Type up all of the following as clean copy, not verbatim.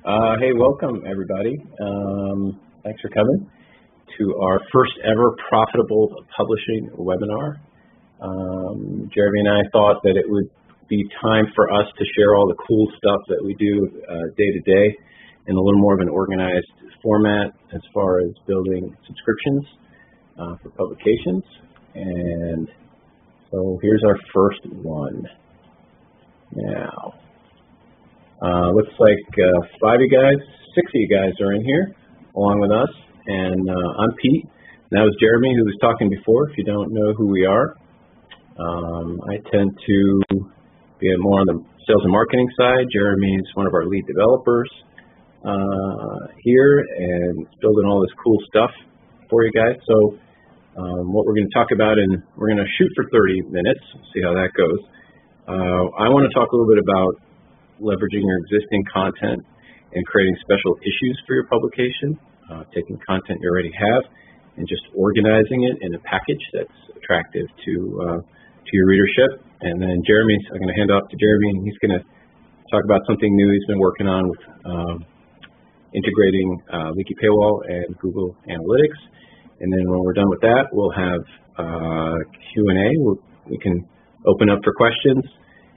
Hey, welcome everybody. Thanks for coming to our first ever profitable publishing webinar. Jeremy and I thought that it would be time for us to share all the cool stuff that we do day to day in a little more of an organized format as far as building subscriptions for publications. And so here's our first one. Now, looks like 5 of you guys, 6 of you guys are in here along with us, and I'm Pete, and that was Jeremy who was talking before. If you don't know who we are, I tend to be more on the sales and marketing side. Jeremy's one of our lead developers here, and building all this cool stuff for you guys. So what we're going to talk about, and we're going to shoot for 30 minutes, see how that goes. I want to talk a little bit about leveraging your existing content and creating special issues for your publication, taking content you already have and just organizing it in a package that's attractive to your readership. And then I'm going to hand off to Jeremy, and he's going to talk about something new he's been working on with integrating Leaky Paywall and Google Analytics. And then when we're done with that, we'll have Q&A. We can open up for questions.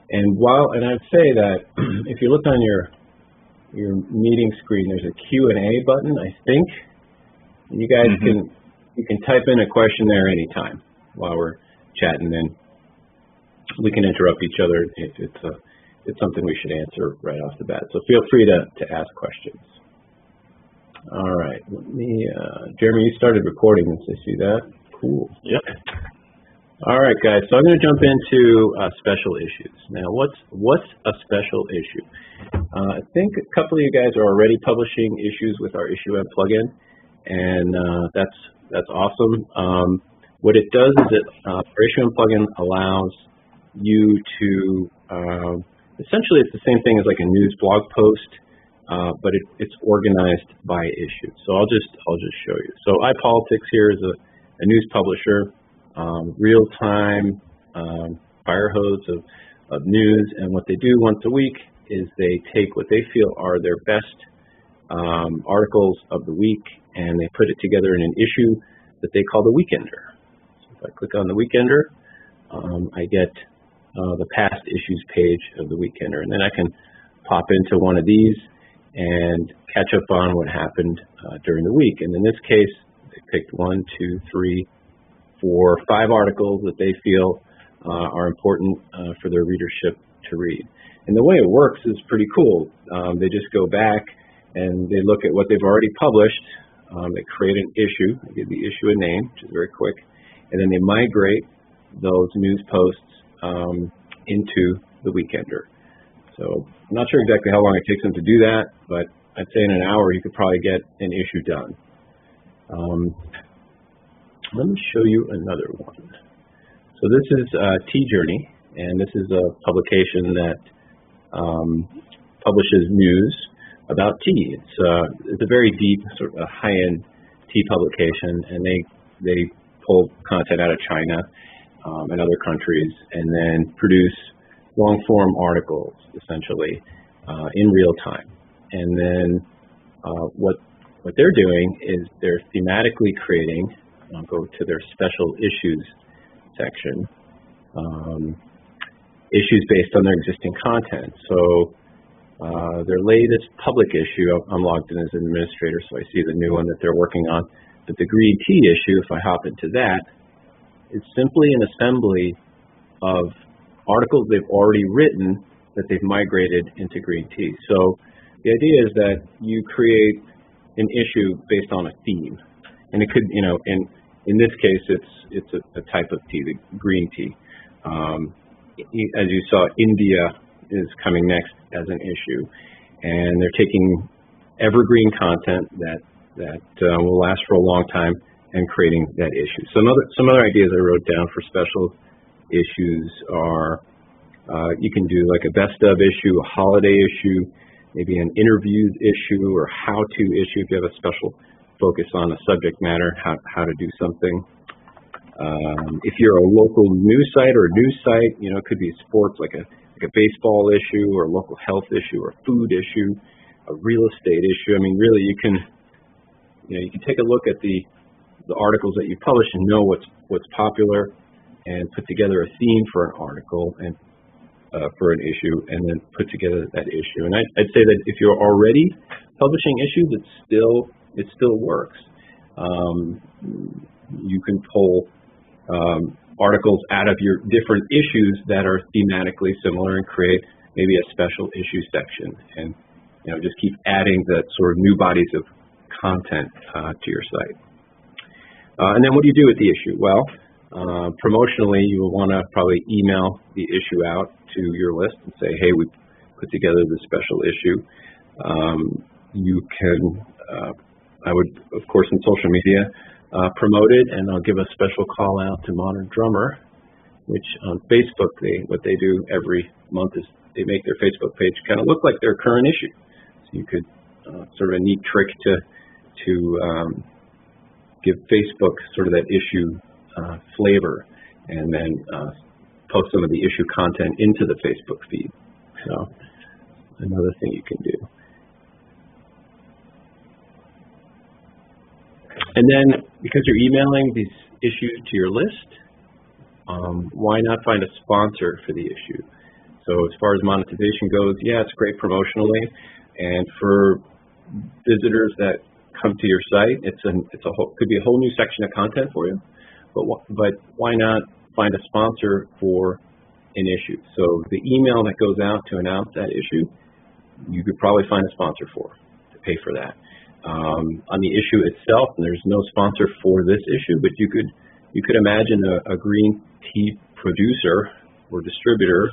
And I'd say that if you look on your meeting screen, there's a Q&A button, I think. And you guys can type in a question there anytime while we're chatting, and we can interrupt each other if it's something we should answer right off the bat. So feel free to ask questions. All right, Jeremy, you started recording this. I see that. Cool. Yep. All right, guys, so I'm going to jump into special issues. Now, what's a special issue? I think a couple of you guys are already publishing issues with our IssueM plugin, and that's awesome. What it does is our IssueM plugin allows you to, essentially it's the same thing as like a news blog post, but it's organized by issue. So I'll just show you. So iPolitics here is a news publisher. Real-time fire hose of news, and what they do once a week is they take what they feel are their best articles of the week, and they put it together in an issue that they call the Weekender. So if I click on the Weekender, I get the past issues page of the Weekender, and then I can pop into one of these and catch up on what happened during the week. And in this case, they picked 1, 2, 3, 4, 5 articles that they feel are important for their readership to read. And the way it works is pretty cool. They just go back and they look at what they've already published. They create an issue. They give the issue a name, which is very quick. And then they migrate those news posts into the Weekender. So I'm not sure exactly how long it takes them to do that, but I'd say in an hour you could probably get an issue done. Let me show you another one. So this is Tea-Journey, and this is a publication that publishes news about tea. It's a very deep, sort of a high-end tea publication, and they pull content out of China and other countries, and then produce long-form articles, essentially, in real time. And then what they're doing is they're thematically creating. I'll go to their special issues section, issues based on their existing content. So their latest public issue, I'm logged in as an administrator, so I see the new one that they're working on. But the green tea issue, if I hop into that, is simply an assembly of articles they've already written that they've migrated into green tea. So the idea is that you create an issue based on a theme. And it could, in this case, it's a type of tea, the green tea. As you saw, India is coming next as an issue, and they're taking evergreen content that will last for a long time and creating that issue. Some other ideas I wrote down for special issues are you can do like a best of issue, a holiday issue, maybe an interviews issue or how-to issue if you have a special focus on a subject matter, how to do something. If you're a local news site or a news site, it could be sports like a baseball issue or a local health issue or a food issue. a real estate issue. I mean, really, you can take a look at the articles that you publish and know what's popular, and put together a theme for an article and for an issue, and then put together that issue. And I'd say that if you're already publishing issues, it still works. You can pull articles out of your different issues that are thematically similar and create maybe a special issue section, and just keep adding the sort of new bodies of content to your site. And then what do you do with the issue? Well, promotionally, you will want to probably email the issue out to your list and say, hey, we put together this special issue. You can, I would, of course, in social media, promote it, and I'll give a special call out to Modern Drummer, which on Facebook, what they do every month is they make their Facebook page kind of look like their current issue. So you could, sort of a neat trick to give Facebook sort of that issue flavor, and then post some of the issue content into the Facebook feed. So another thing you can do. And then, because you're emailing these issues to your list, why not find a sponsor for the issue? So as far as monetization goes, yeah, it's great promotionally, and for visitors that come to your site, could be a whole new section of content for you. But why not find a sponsor for an issue? So the email that goes out to announce that issue, you could probably find a sponsor to pay for that. On the issue itself, there's no sponsor for this issue, but you could imagine a green tea producer or distributor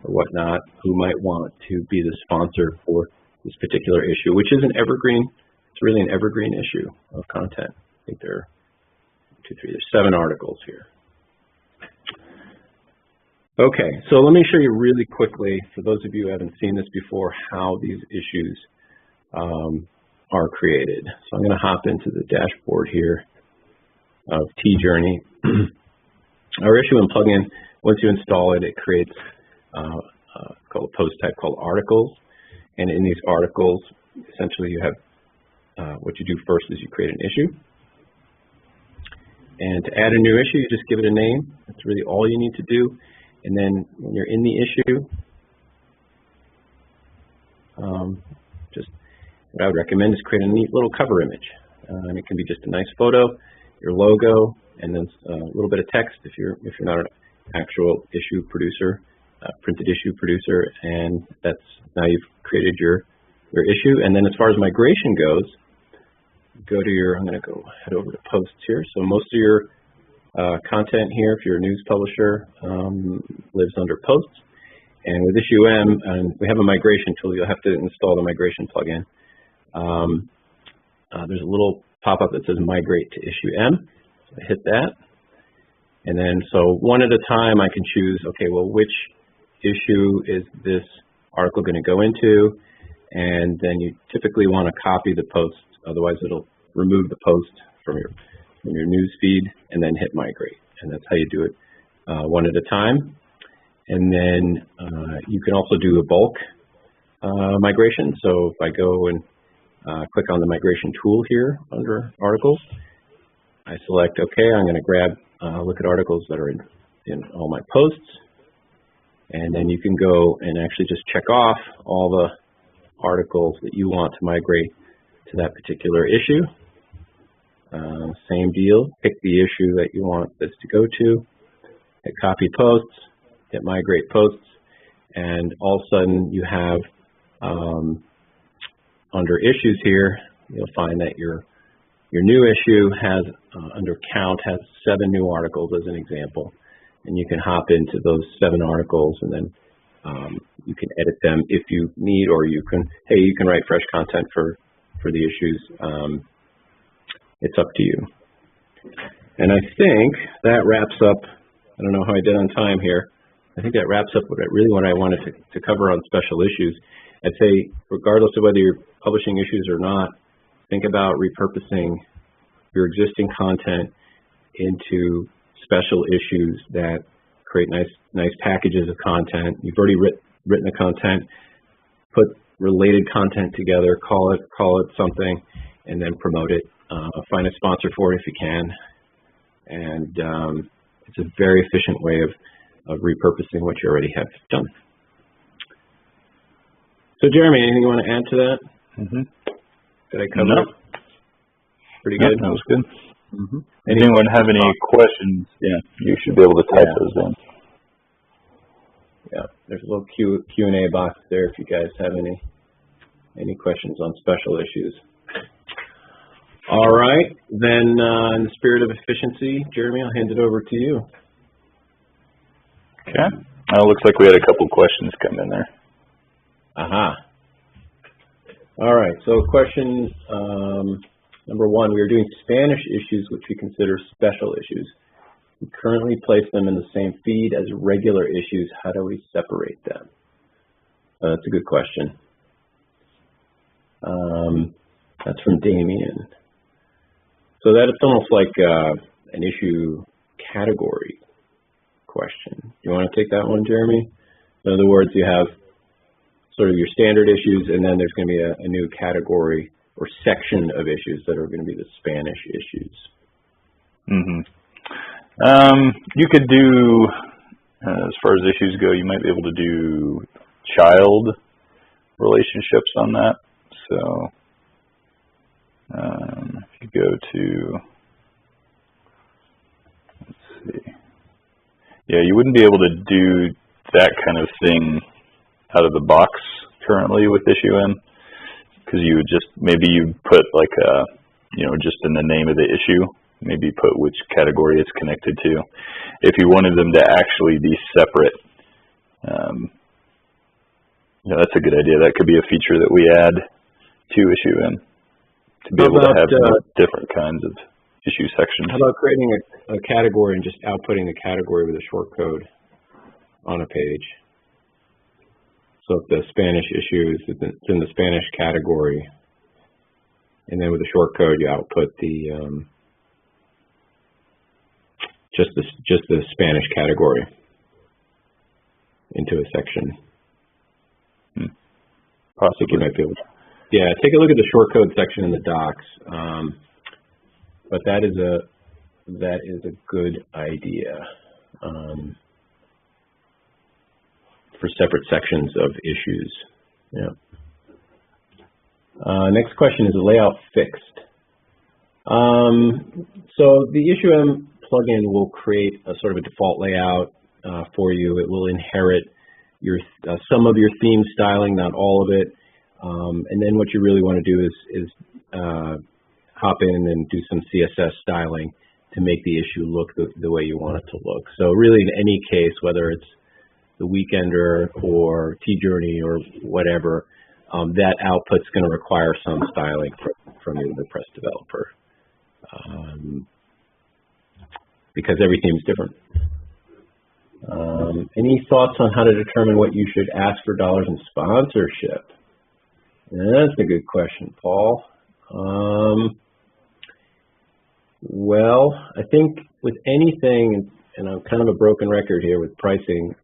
or whatnot who might want to be the sponsor for this particular issue, which is an evergreen. It's really an evergreen issue of content. I think there are there's 7 articles here. Okay, so let me show you really quickly, for those of you who haven't seen this before, how these issues are created. So I'm going to hop into the dashboard here of T-Journey. Our issue and plugin, once you install it, it creates called a post type called articles. And in these articles, essentially you have, what you do first is you create an issue. And to add a new issue, you just give it a name. That's really all you need to do. And then when you're in the issue, just what I would recommend is create a neat little cover image. And it can be just a nice photo, your logo, and then a little bit of text if you're not an actual issue producer, printed issue producer. And now you've created your issue. And then as far as migration goes, go to I'm going to go head over to posts here. So most of your content here, if you're a news publisher, lives under posts. And with IssueM, and we have a migration tool, you'll have to install the migration plugin. There's a little pop-up that says migrate to IssueM. So I hit that. And then, so one at a time, I can choose, okay, well, which issue is this article going to go into? And then you typically want to copy the post. Otherwise, it'll remove the post from your news feed, and then hit migrate. And that's how you do it one at a time. And then you can also do a bulk migration. So if I go and click on the migration tool here under articles, I select OK. I'm going to grab look at articles that are in all my posts. And then you can go and actually just check off all the articles that you want to migrate to that particular issue. Same deal, pick the issue that you want this to go to, hit copy posts, hit migrate posts, and all of a sudden you have under issues here, you'll find that your new issue has, under count, has 7 new articles as an example. And you can hop into those 7 articles, and then you can edit them if you need, or you can write fresh content for the issues. It's up to you. And I think that wraps up, I don't know how I did on time here, I think that wraps up what I wanted to cover on special issues. I'd say, regardless of whether you're publishing issues or not, think about repurposing your existing content into special issues that create nice packages of content. You've already written the content, put related content together, call it something, and then promote it. Find a sponsor for it if you can, and it's a very efficient way of repurposing what you already have done. So, Jeremy, anything you want to add to that? Did I cover it? Pretty good? That was good. Anyone have any questions? Yeah, you should be able to type those in. Yeah, there's a little Q&A box there if you guys have any questions on special issues. All right, then in the spirit of efficiency, Jeremy, I'll hand it over to you. Okay. It looks like we had a couple questions come in there. All right, so question number one, we are doing Spanish issues, which we consider special issues. We currently place them in the same feed as regular issues. How do we separate them? That's a good question. That's from Damien. So that it's almost like an issue category question. You want to take that one, Jeremy? In other words, you have sort of your standard issues, and then there's going to be a new category or section of issues that are going to be the Spanish issues. You could do, as far as issues go, you might be able to do child relationships on that. So if you go to, let's see. Yeah, you wouldn't be able to do that kind of thing out of the box currently with IssueM, because you would just, maybe you put like a, just in the name of the issue, maybe put which category it's connected to. If you wanted them to actually be separate, that's a good idea. That could be a feature that we add to IssueM to be able to have different kinds of issue sections. How about creating a category and just outputting the category with a short code on a page? So if the Spanish issue is it's in the Spanish category, and then with a short code you output the just the Spanish category into a section. Possibly. You might be able to, take a look at the short code section in the docs. But that is a good idea for separate sections of issues. Next question, is the layout fixed? So the IssueM plugin will create a sort of a default layout for you. It will inherit your some of your theme styling, not all of it. And then what you really want to do is hop in and do some CSS styling to make the issue look the way you want it to look. So really in any case, whether it's the Weekender or T-Journey or whatever, that output's going to require some styling from the WordPress developer. Because every theme is different. Any thoughts on how to determine what you should ask for dollars in sponsorship? That's a good question, Paul. Well, I think with anything, and I'm kind of a broken record here with pricing,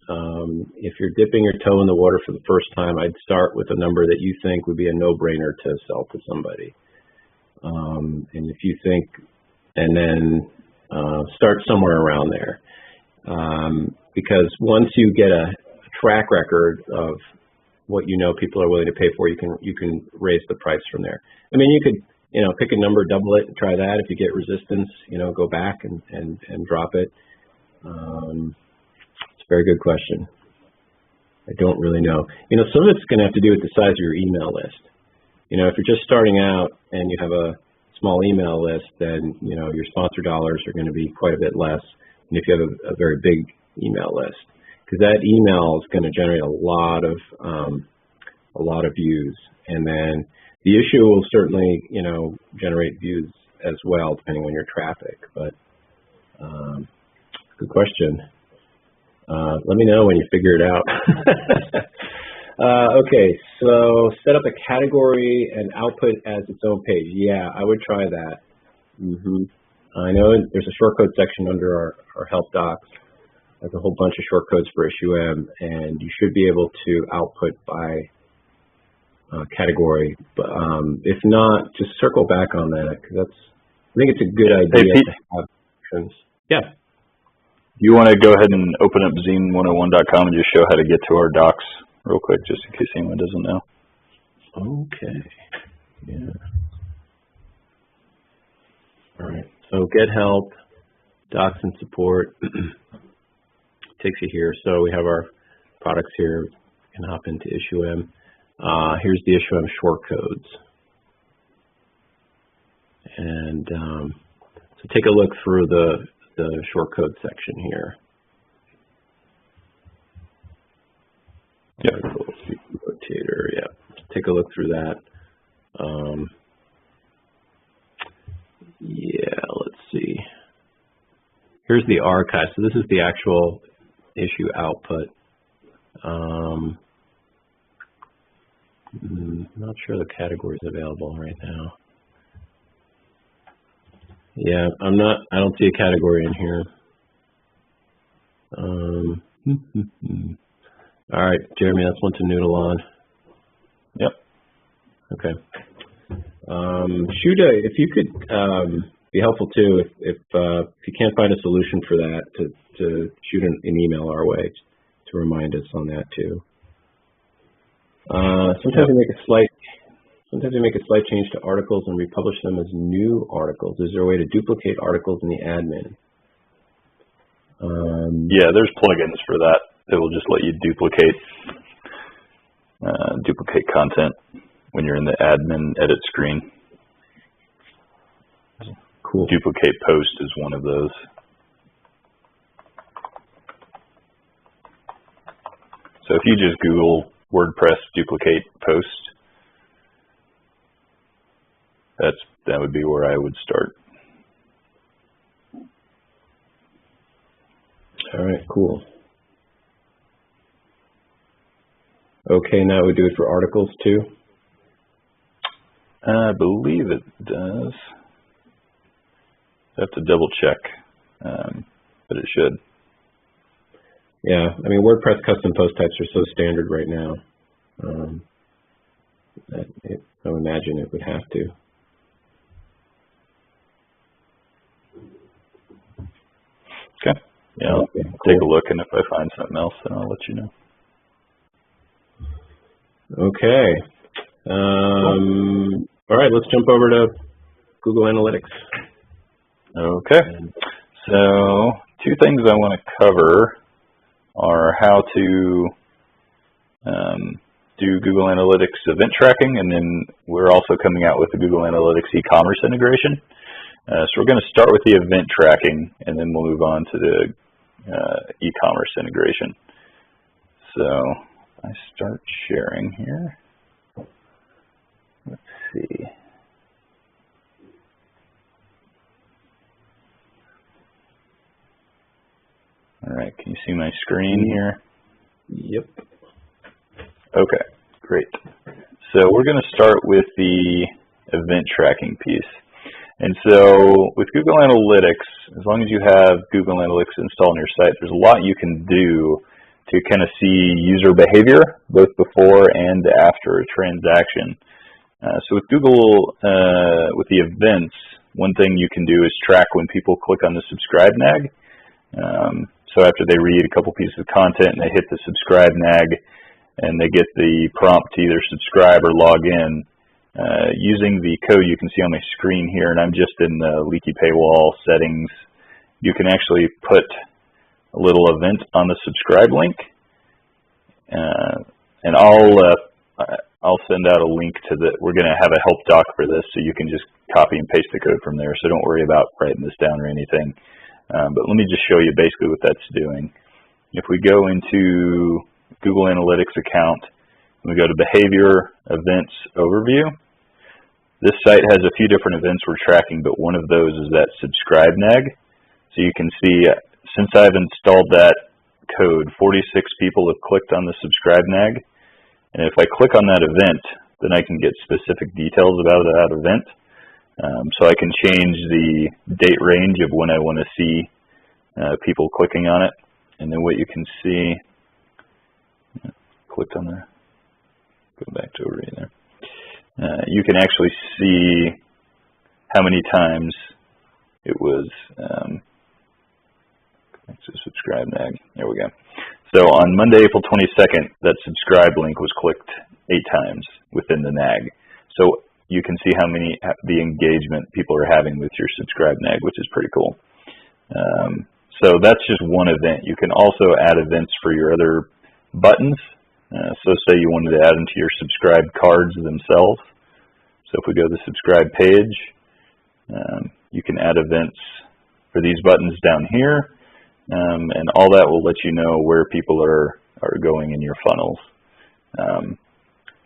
if you're dipping your toe in the water for the first time, I'd start with a number that you think would be a no-brainer to sell to somebody. And if you think, and then start somewhere around there. Because once you get a track record of what you know people are willing to pay for, you can raise the price from there. I mean, you could pick a number, double it, and try that. If you get resistance, go back and drop it. It's a very good question. I don't really know. Some of it's going to have to do with the size of your email list. If you're just starting out and you have a small email list, then your sponsor dollars are going to be quite a bit less than if you have a very big email list, because that email is going to generate a lot of views, and then the issue will certainly generate views as well, depending on your traffic. But good question. Let me know when you figure it out. Okay, so set up a category and output as its own page. Yeah, I would try that. I know there's a shortcode section under our help docs. There's a whole bunch of shortcodes for IssueM, and you should be able to output by category. But if not, just circle back on that, because I think it's a good idea Hey, Pete, to have options. Yeah. you want to go ahead and open up zine101.com and just show how to get to our docs real quick, just in case anyone doesn't know. Okay. Yeah. All right. So get help, docs and support takes you here. So we have our products here. You can hop into IssueM. Here's the IssueM short codes. And so take a look through the short code section here. Yep. Rotator, yeah. Take a look through that. Yeah, let's see. Here's the archive. So this is the actual issue output. Not sure the category is available right now. Yeah, I don't see a category in here. All right, Jeremy, that's one to noodle on. Yep. Okay. Shuda, if you could be helpful too, if you can't find a solution for that, to shoot an email our way to remind us on that too. Sometimes we make a slight change to articles and republish them as new articles. Is there a way to duplicate articles in the admin? Yeah, there's plugins for that. It will just let you duplicate content when you're in the admin edit screen. Cool. Duplicate post is one of those. So if you just Google WordPress duplicate post, that would be where I would start. All right, cool. Okay, now we do it for articles too? I believe it does. I have to double check, but it should. Yeah, I mean, WordPress custom post types are so standard right now. I would imagine it would have to. Okay. Yeah, I'll take a look, and if I find something else, then I'll let you know. Okay. All right, let's jump over to Google Analytics. Okay. So 2 things I want to cover are how to do Google Analytics event tracking, and then we're also coming out with the Google Analytics e-commerce integration. So we're going to start with the event tracking, and then we'll move on to the e-commerce integration. So I start sharing here. Let's see. All right, can you see my screen here? Yep. Okay, great. So we're going to start with the event tracking piece. And so with Google Analytics, as long as you have Google Analytics installed on your site, there's a lot you can do to kind of see user behavior, both before and after a transaction. So with Google, with the events, one thing you can do is track when people click on the subscribe nag. So after they read a couple pieces of content and they hit the subscribe nag and they get the prompt to either subscribe or log in, using the code you can see on my screen here, and I'm just in the Leaky Paywall settings, you can actually put a little event on the subscribe link, and I'll send out a link to we're going to have a help doc for this, so you can just copy and paste the code from there, so don't worry about writing this down or anything. But let me just show you basically what that's doing. If we go into Google Analytics account, we go to Behavior, Events, Overview. This site has a few different events we're tracking, but one of those is that subscribe nag. So you can see, since I've installed that code, 46 people have clicked on the subscribe nag. And if I click on that event, then I can get specific details about that event. So I can change the date range of when I want to see people clicking on it. And then what you can see, clicked on there, go back to over there. you can actually see how many times it was, let's just subscribe nag, there we go. So on Monday, April 22nd, that subscribe link was clicked 8 times within the nag. So you can see how many, the engagement people are having with your subscribe nag, which is pretty cool. So that's just one event. You can also add events for your other buttons. So say you wanted to add them to your subscribe cards themselves. So if we go to the subscribe page, you can add events for these buttons down here, and all that will let you know where people are going in your funnels.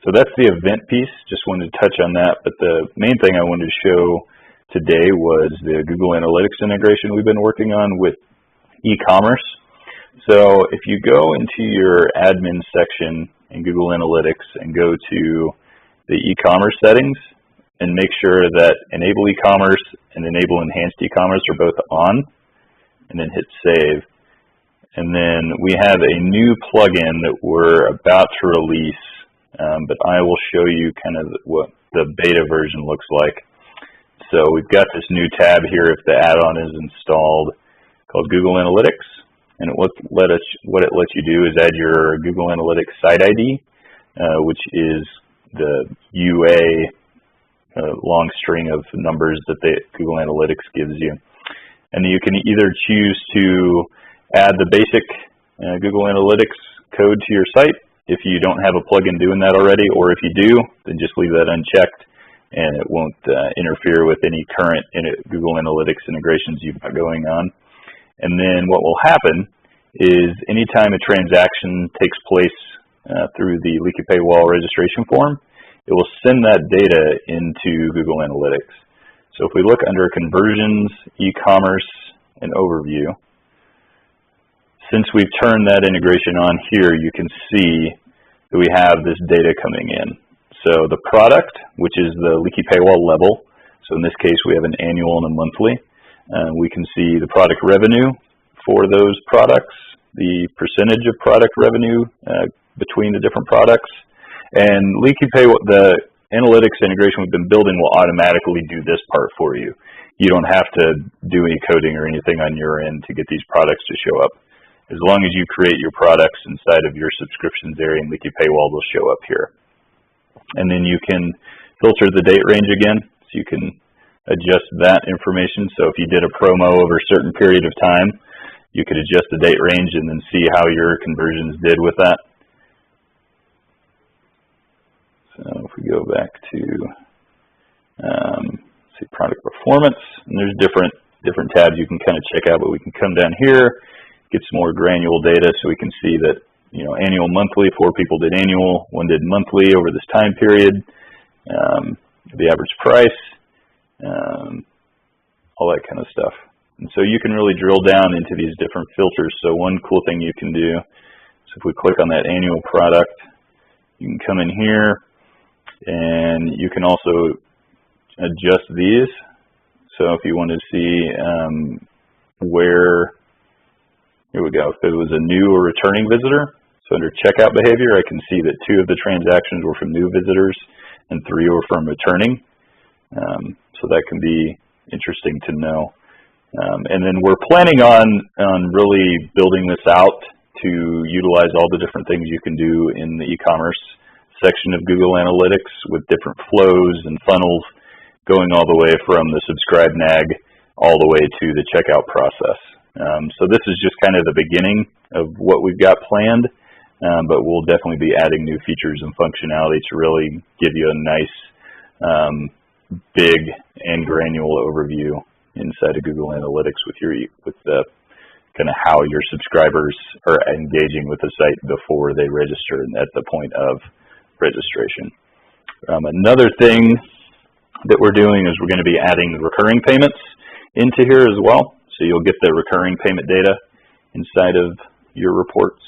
So that's the event piece. Just wanted to touch on that, but the main thing I wanted to show today was the Google Analytics integration we've been working on with e-commerce. So if you go into your admin section in Google Analytics and go to the e-commerce settings and make sure that enable e-commerce and enable enhanced e-commerce are both on, and then hit save. And then we have a new plugin that we're about to release, but I will show you kind of what the beta version looks like. So we've got this new tab here if the add-on is installed called Google Analytics. And what it lets you do is add your Google Analytics site ID, which is the UA long string of numbers that Google Analytics gives you. And you can either choose to add the basic Google Analytics code to your site if you don't have a plugin doing that already, or if you do, then just leave that unchecked and it won't interfere with any current Google Analytics integrations you've got going on. And then what will happen is anytime a transaction takes place through the Leaky Paywall registration form, it will send that data into Google Analytics. So if we look under conversions, e-commerce, and overview, since we've turned that integration on here, you can see that we have this data coming in. So the product, which is the Leaky Paywall level, so in this case we have an annual and a monthly. We can see the product revenue for those products, the percentage of product revenue between the different products, and Leaky Paywall, the analytics integration we've been building will automatically do this part for you. You don't have to do any coding or anything on your end to get these products to show up. As long as you create your products inside of your subscriptions area in Leaky Paywall, they'll show up here. And then you can filter the date range again, so you can adjust that information. So if you did a promo over a certain period of time, you could adjust the date range and then see how your conversions did with that. So if we go back to see product performance, and there's different tabs you can kind of check out, but we can come down here, get some more granular data, so we can see that, you know, annual, monthly, 4 people did annual, 1 did monthly over this time period, the average price, all that kind of stuff. And so you can really drill down into these different filters. So one cool thing you can do, so if we click on that annual product, you can come in here and you can also adjust these. So if you want to see where, here we go, if it was a new or returning visitor, so under checkout behavior, I can see that 2 of the transactions were from new visitors and 3 were from returning. So that can be interesting to know. And then we're planning on really building this out to utilize all the different things you can do in the e-commerce section of Google Analytics with different flows and funnels going all the way from the subscribe nag all the way to the checkout process. So this is just kind of the beginning of what we've got planned, but we'll definitely be adding new features and functionality to really give you a nice, big and granular overview inside of Google Analytics with the kind of how your subscribers are engaging with the site before they register and at the point of registration. Another thing that we're doing is we're going to be adding recurring payments into here as well. So you'll get the recurring payment data inside of your reports.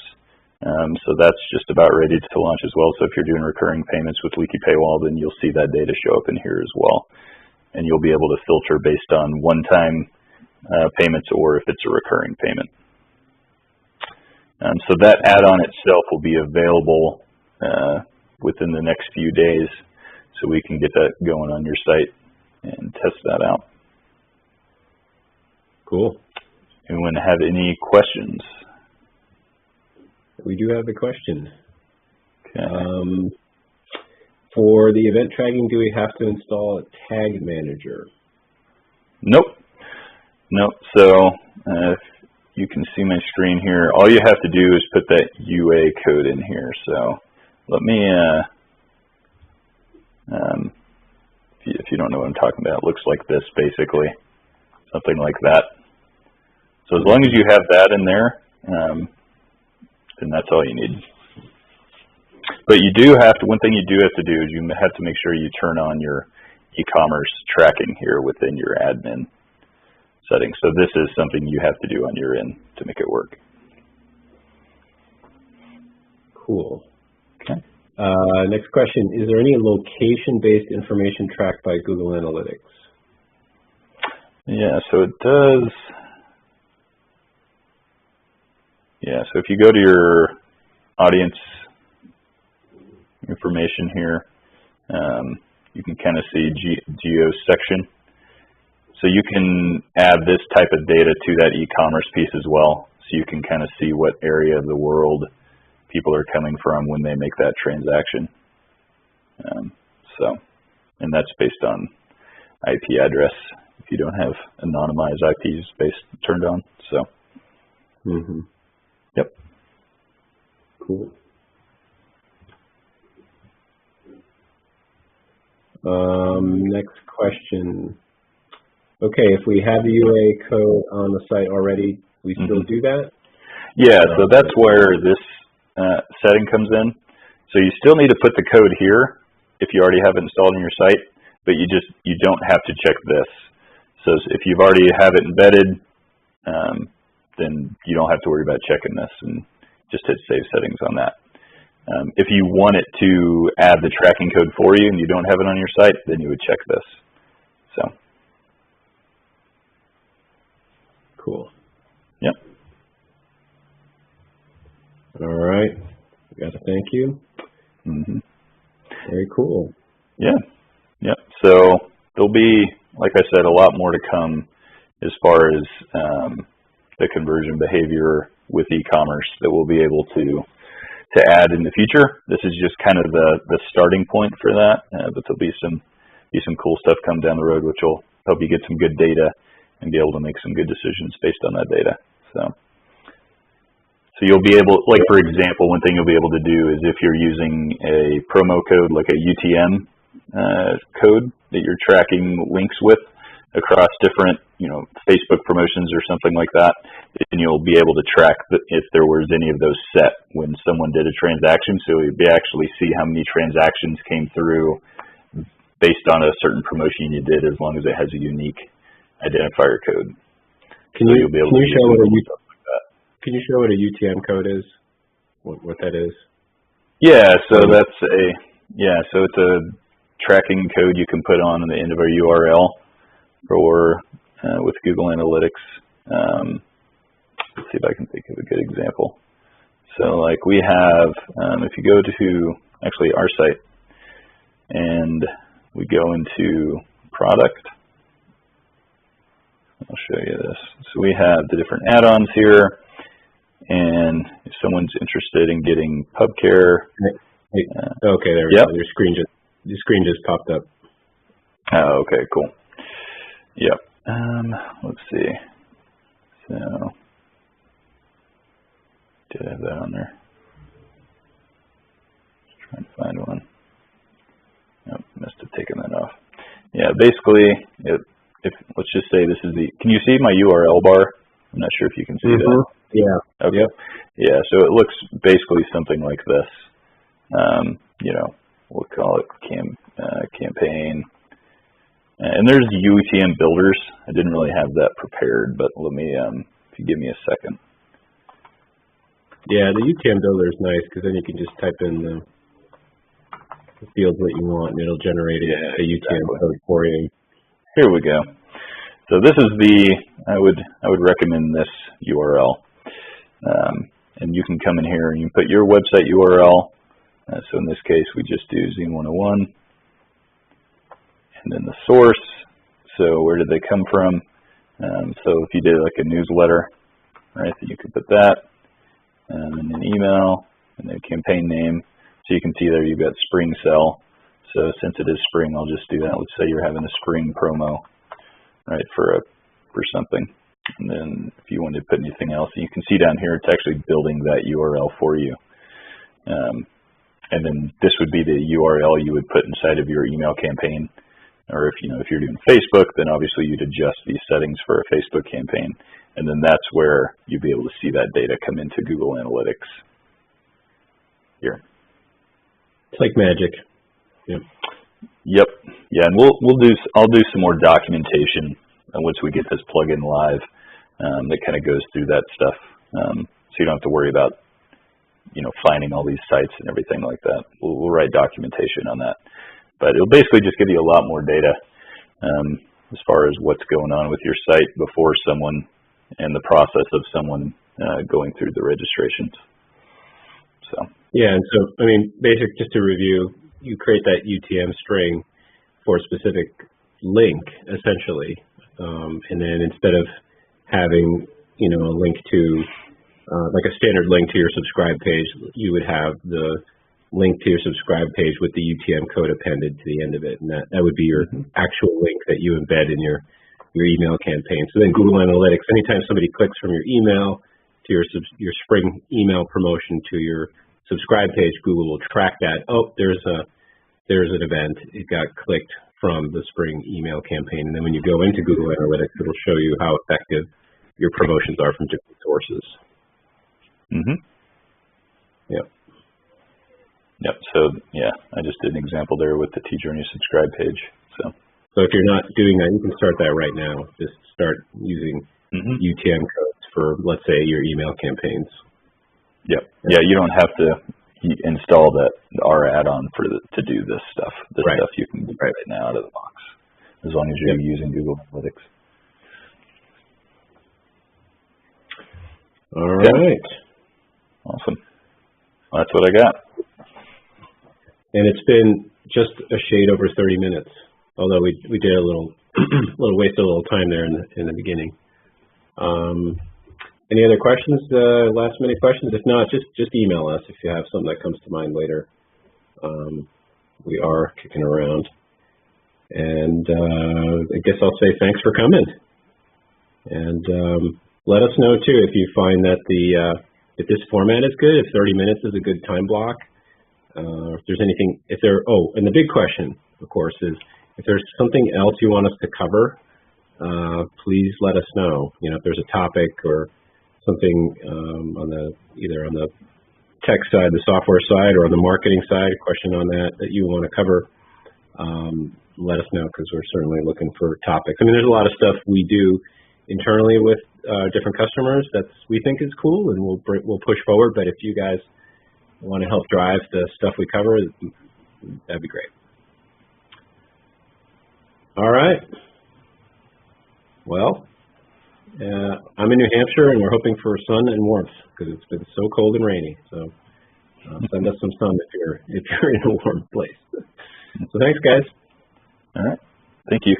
So that's just about ready to launch as well. So if you're doing recurring payments with Leaky Paywall, then you'll see that data show up in here as well. And you'll be able to filter based on one-time payments or if it's a recurring payment. So that add-on itself will be available within the next few days. so we can get that going on your site and test that out. Cool. Anyone have any questions? We do have a question. Okay. For the event tracking, do we have to install a tag manager? Nope. Nope. So if you can see my screen here, all you have to do is put that UA code in here. So let me, if you don't know what I'm talking about, it looks like this basically, something like that. So as long as you have that in there, then that's all you need. But you do have to, one thing you do have to do is you have to make sure you turn on your e-commerce tracking here within your admin settings. So this is something you have to do on your end to make it work. Cool. Okay. Next question, is there any location-based information tracked by Google Analytics? Yeah, so it does. Yeah, so if you go to your audience information here, you can kind of see geo section. So you can add this type of data to that e-commerce piece as well. So you can kind of see what area of the world people are coming from when they make that transaction. And that's based on IP address if you don't have anonymized IPs turned on. So. Mm-hmm. Yep. Cool. Next question. Okay, if we have the UA code on the site already, we still do that? Yeah, so that's where this setting comes in. So you still need to put the code here if you already have it installed on your site, but you don't have to check this. So if you've already have it embedded, then you don't have to worry about checking this, and just hit save settings on that. If you want it to add the tracking code for you and you don't have it on your site, then you would check this. So. Cool. Yep. All right. We got to thank you. Mm-hmm. Very cool. Yeah. Yep. So there'll be, like I said, a lot more to come as far as the conversion behavior with e-commerce that we'll be able to add in the future. This is just kind of the starting point for that, but there'll be some cool stuff come down the road, which will help you get some good data and be able to make some good decisions based on that data. So you'll be able, like for example, one thing you'll be able to do is if you're using a promo code, like a UTM code that you're tracking links with across different, Facebook promotions or something like that, then you'll be able to track if there was any of those set when someone did a transaction. So you'll actually see how many transactions came through based on a certain promotion you did, as long as it has a unique identifier code. Can you show what a UTM code is? What that is? Yeah, so it's a tracking code you can put on the end of our URL for with Google Analytics. Let's see if I can think of a good example. So like we have, if you go to actually our site and we go into product, I'll show you this. So we have the different add-ons here, and if someone's interested in getting PubCare. Okay, there we go. Your screen just popped up. Oh, okay, cool. Yep. Let's see. So, did I have that on there? Just trying to find one. Nope, must have taken that off. Yeah, basically, if let's just say this is can you see my URL bar? I'm not sure if you can see that. Yeah. Okay. Yep. Yeah, so it looks basically something like this. We'll call it campaign. And there's UTM builders. I didn't really have that prepared, but let me, if you give me a second. Yeah, the UTM builder is nice because then you can just type in the fields that you want and it'll generate a UTM code for you. Here we go. So this is I would recommend this URL. And you can come in here and you can put your website URL. So in this case, we just do Zine 101. and then the source. So where did they come from? So if you did like a newsletter, right, then you could put that, and an email, and then campaign name. So you can see there you've got spring sell. So since it is spring, I'll just do that. Let's say you're having a spring promo, right, for something. And then if you wanted to put anything else, you can see down here, it's actually building that URL for you. And then this would be the URL you would put inside of your email campaign. Or if you're doing Facebook, then obviously you'd adjust these settings for a Facebook campaign. And then that's where you'd be able to see that data come into Google Analytics here. It's like magic. Yep. Yep. Yeah, and I'll do some more documentation once we get this plugin live that kind of goes through that stuff. So you don't have to worry about finding all these sites and everything like that. We'll write documentation on that. But it'll basically just give you a lot more data as far as what's going on with your site before someone and the process of someone going through the registrations. So yeah, and so just to review, you create that UTM string for a specific link, essentially, and then instead of having a link to like a standard link to your subscribe page, you would have the link to your subscribe page with the UTM code appended to the end of it, and that would be your actual link that you embed in your email campaign. So then Google Analytics, anytime somebody clicks from your email to your spring email promotion to your subscribe page, Google will track that. Oh, there's an event. It got clicked from the spring email campaign, and then when you go into Google Analytics, it'll show you how effective your promotions are from different sources. Yep. Yep. So yeah, I just did an example there with the T-Journey subscribe page. So if you're not doing that, you can start that right now. Just start using UTM codes for, let's say, your email campaigns. Yep. Yeah, you don't have to install our add-on to do this stuff. This stuff you can do right now out of the box, as long as you're using Google Analytics. All right. Awesome. Well, that's what I got. And it's been just a shade over 30 minutes, although we did a little wasted a little time there in the beginning. Any other questions? Last minute questions? If not, just email us if you have something that comes to mind later. We are kicking around, and I guess I'll say thanks for coming. And let us know too if you find that if this format is good, if 30 minutes is a good time block. If there's anything, and the big question, of course, is if there's something else you want us to cover, please let us know. If there's a topic or something either on the tech side, the software side, or on the marketing side, a question on that you want to cover, let us know, because we're certainly looking for topics. There's a lot of stuff we do internally with different customers that we think is cool, and we'll push forward. But if you guys want to help drive the stuff we cover, that'd be great. All right. Well, I'm in New Hampshire, and we're hoping for sun and warmth because it's been so cold and rainy. So send us some sun if you're in a warm place. So thanks, guys. All right. Thank you.